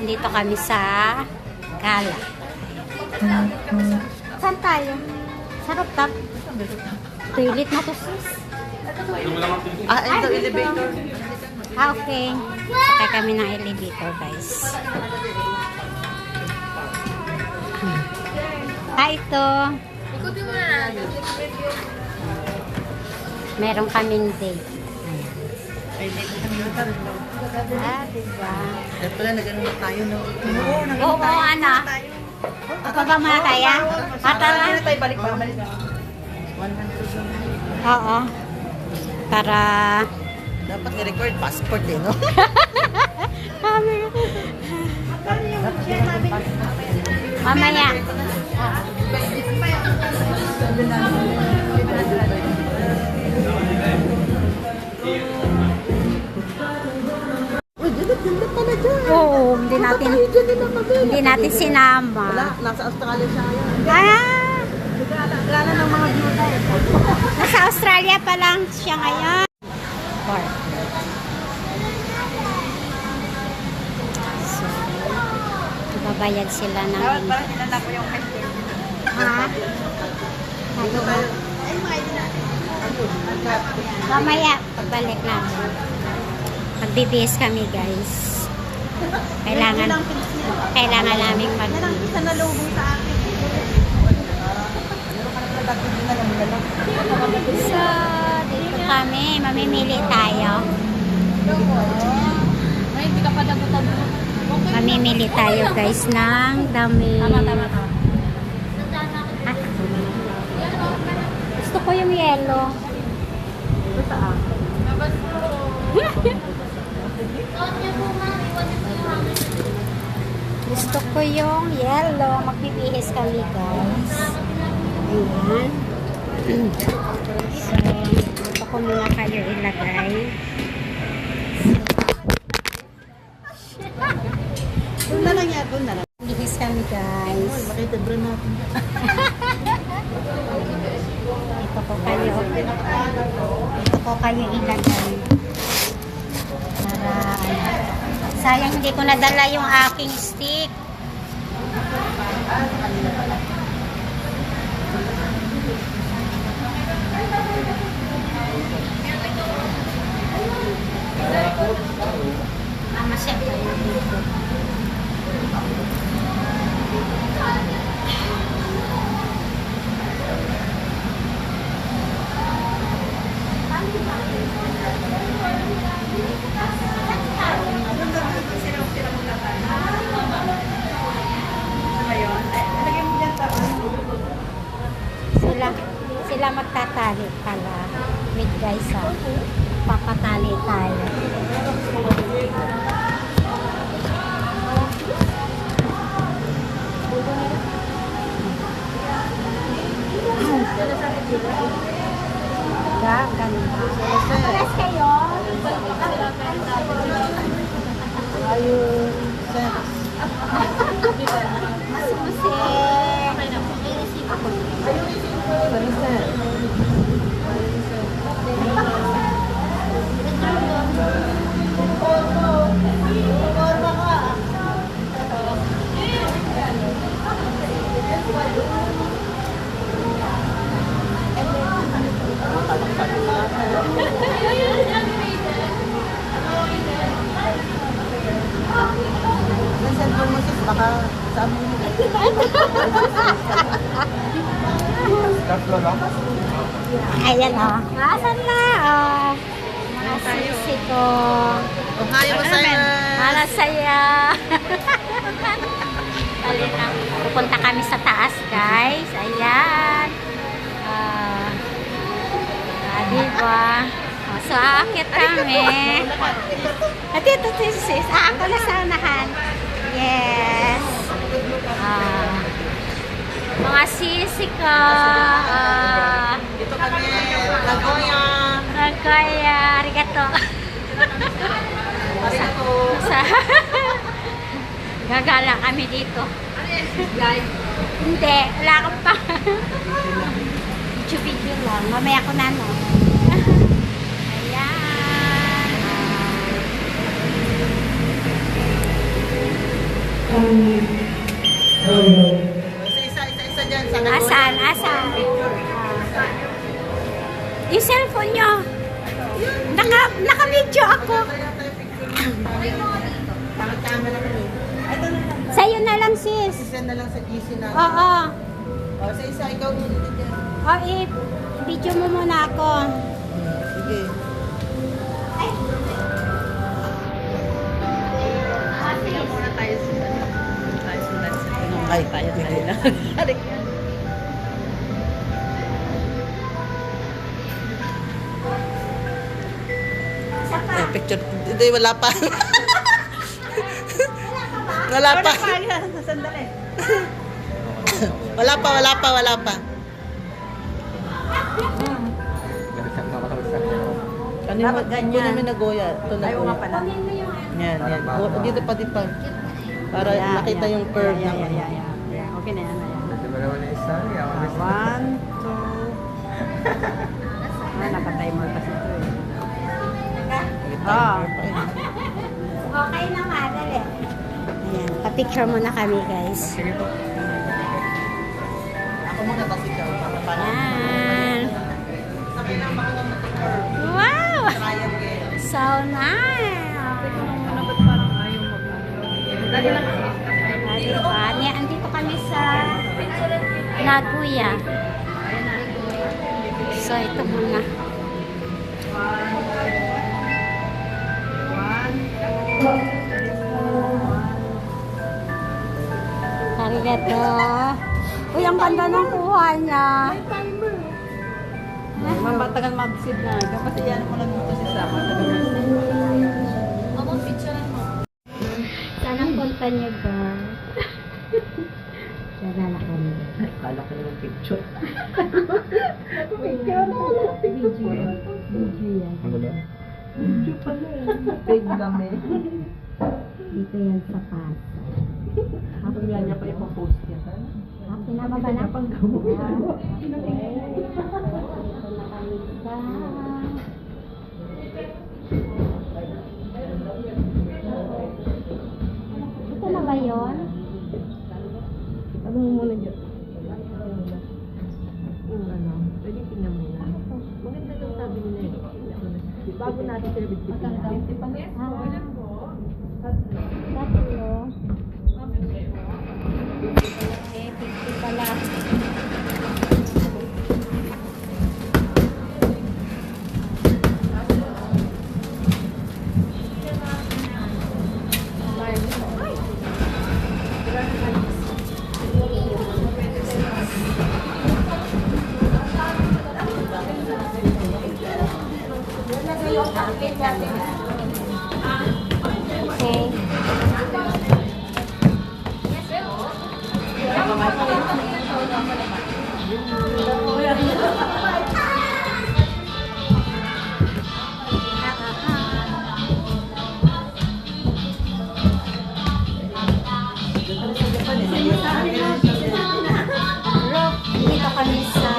dito kami sa Gala. Saan tayo? Sa rooftop? Toilet na to, sis. Ito elevator. Okay. Sakay kami ng elevator, guys. Ito. Ikutin mo na natin. Meron kaming date. Ay, elevator. Diba? Dapat pala nag-ano na tayo, no? Oo, ano? Ako ba mga kaya? Atara? Tayo, balik ba? 100 Oo. Para... Dapat i-record passport eh, no? Mamaya. Uy, ganda pala dyan. Oo, hindi natin sinama. Wala, nasa Australia siya ngayon. Ah! Gala ng mga beauty. Nasa Australia pa lang siya ngayon. So, babayad sila ng... Parang nilala ko yung cashier. Ha? Ano ba? Mamaya, pagbalik namin. Magbibihis kami, guys. Kailangan namin mag... Yan ang isa na lubong sa akin. So, dito kami. Mamimili tayo. Ay, hindi ka pa dabutan mo. Mamimili tayo, guys, ng dami. Tama. Ah. Gusto ko yung yellow. Ito saan? Gusto ko yung yellow. Magbibihis kami, guys. Ayan. So, dito ko muna kayo ilagay. Doon na lang yan, doon na lang. Bihis kami, guys. Makita brand natin. Ito ko kayo ilagay. Para, sayang hindi ko nadala yung aking stick. Masya pa yun dito. Sila magtatali pala. Wait, guys, papatali tayo. Ganda. Pares kayo? Ayun. Sense. Baka sa amin. Tatlo lang? Ayan, o. Asan na, o. Mga sisi ko. Ohio, Osiris! Para saya. Halika. Pupunta kami sa taas, guys. Ayan. Diba? So, aakit kami. At ito, sis. Ako na sa unahan. Yes. Mga sisi ko. Dito kami, Nagoya. Nagoya. Arigato. Gagala kami dito. Hindi. Wala ka pa. Video lang. Mamaya ko na, no? Ayan. 1 Isa dyan sa Nagoya. Asan? Asan? Yung cellphone nyo. Naka-video ako. Pang-camera ko eh. Ito na lang. Sa'yo na lang, sis. Isa na lang sa GC na. Oo. O, sa isa, ikaw muna din dyan. O, video mo muna ako. Sige. Ay, tayo na. Ay, picture. Hindi, wala pa. Wala pa. Sandali. Wala pa, wala pa, wala pa. Dapat ganyan. Kunin mo na Goya. Ito na Ayaw nga pala. Yan, yan. Dito pa, dito pa. Para makita yung curve ng ano. Yeah. Okay na yan. One, two. Naka-timer kasi ito eh. Okay na nga, dali. Ayan, pa-picture muna kami, guys. Ako muna kasi ikaw. Para Ayan. sabi lang makita mo yung curve. Wow! Triangle. So nice! Ano ba't parang ayaw Dali lang. Diba? Andito kami sa Nagoya. So, ito muna. Arigato. Uy, ang ganda ng kuha niya. Matagal mag-sit na. Kasi yan mo lang dito si Sam. Sana punta niyo ba? Sana na kami. Kala ko yung picture. Video yan. Big dami. Dito yan sa paso. Ako yan niya pa ipopost yan. Pinama ba na? Dito na kami sa... Ito na ba yun? Ano mo muna dyan? Ano? Pwede tingnan mo na. Maganda yung sabi nila eh. Bago natin sila bitbitin. 50 pa rin. Tatlo. Eh, 50 pala. Okay. Dito kami sa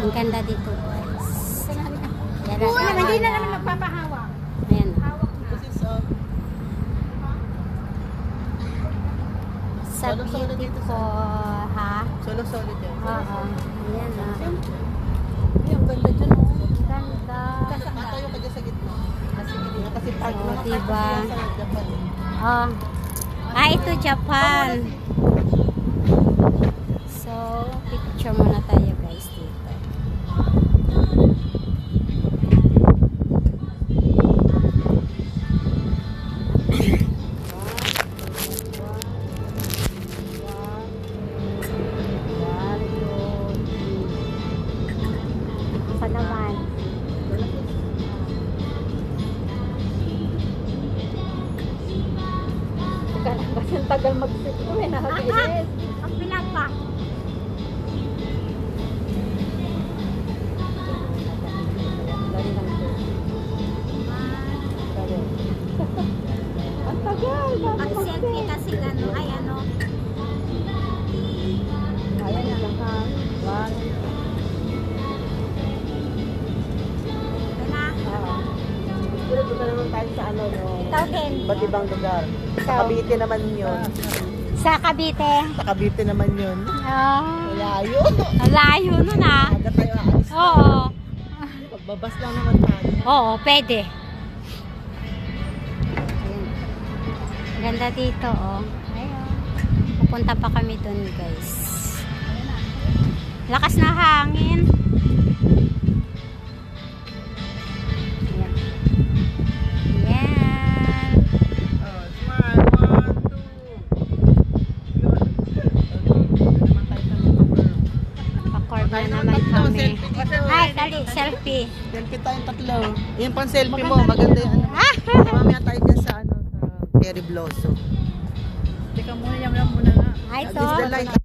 ang ganda dito, guys. Hindi na naman magpapahawak. Ayan. Sa beauty ko, ha? Solo-solo dyan. Oo. Ayan, ha? Ang ganda dyan. Ganda. Matayo ka dyan sa gitna. Kasi park Oo, mga park diba? sila sa Japan. Oh. Ito Japan. So, picture muna tayo, guys, dito. Sa naman. Kasi ang tagal mag-sit ko eh. Nakakainis. Ang pinapa. Ang tagal. Pag selfie kasi gano'n, ay ano. Ayan na lang ha. One. Ito na. Dito naman tayo sa ano, no? Ikaw din. Iba't ibang lugar. Sa Cavite naman yun. Sa Cavite. Sa Cavite naman yun. Oh. Malayo. Layo nun ah. Aga tayo aalis. Oo. Pagbabas lang naman tayo. Oo, pwede. Ayan. Ganda dito, oh. Ayun. Pupunta pa kami dun, guys. Lakas na hangin. Ayan. Ayan. Oh, smile. 1, 2. Pa-curve na naman kami. Ay, dali, selfie. Selfie tayong tatlo. Yung pang selfie mo, maganda yung ano. Ah! Mamaya tayo dyan sa ano, sa Cherry Blossom. Teka muna, yan muna nga. Ay, This is the to. line.